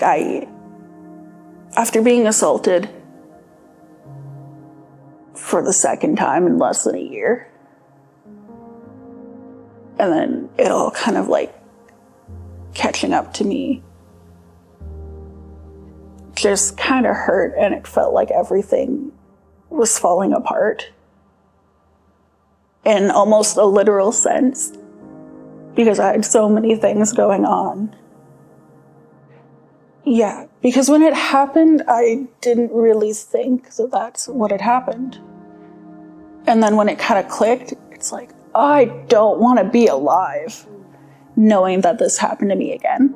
like after being assaulted for the second time in less than a year, and then it all kind of like catching up to me just kind of hurt, and it felt like everything was falling apart in almost a literal sense, because I had so many things going on. Yeah, because when it happened, I didn't really think that that's what had happened. And then when it kind of clicked, it's like, I don't want to be alive knowing that this happened to me again.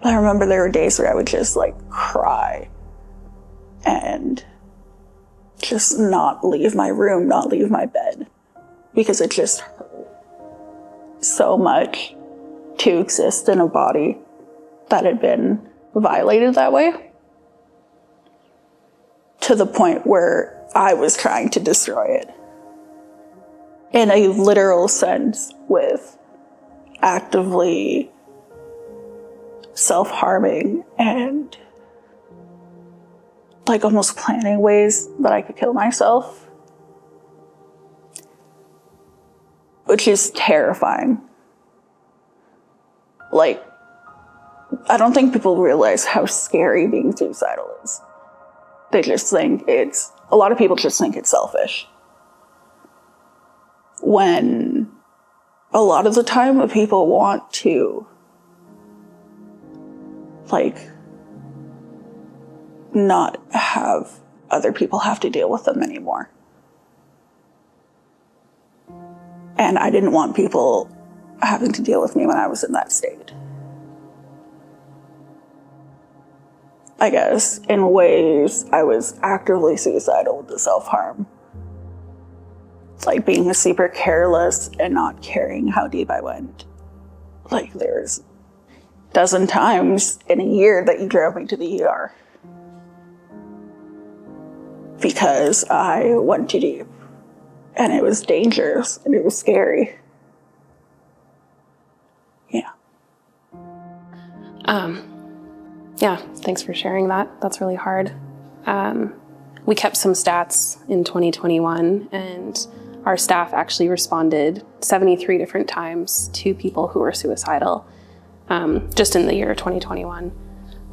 I remember there were days where I would just like cry and just not leave my room, not leave my bed, because it just hurt so much to exist in a body that had been violated that way, to the point where I was trying to destroy it in a literal sense, with actively self-harming and like almost planning ways that I could kill myself, which is terrifying. Like, I don't think people realize how scary being suicidal is. They just think a lot of people just think it's selfish, when a lot of the time people want to like not have other people have to deal with them anymore. And I didn't want people having to deal with me when I was in that state. I guess in ways I was actively suicidal with the self-harm. Like being super careless and not caring how deep I went. Like there's a dozen times in a year that you drove me to the ER because I went too deep, and it was dangerous and it was scary. Yeah. Yeah, thanks for sharing that. That's really hard. We kept some stats in 2021, and our staff actually responded 73 different times to people who were suicidal, just in the year 2021.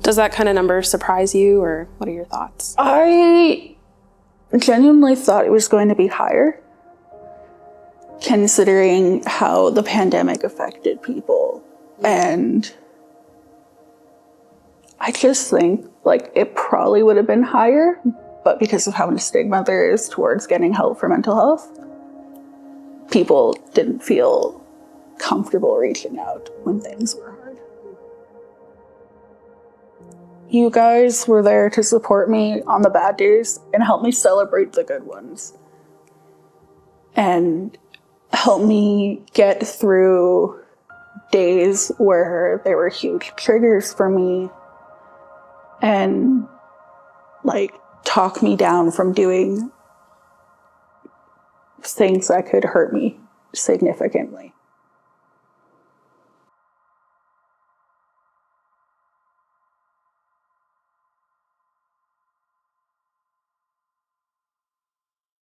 Does that kind of number surprise you, or what are your thoughts? I genuinely thought it was going to be higher, considering how the pandemic affected people. And I just think like it probably would have been higher, but because of how much stigma there is towards getting help for mental health, people didn't feel comfortable reaching out when things were hard. You guys were there to support me on the bad days and help me celebrate the good ones. And help me get through days where there were huge triggers for me, and like talk me down from doing things that could hurt me significantly.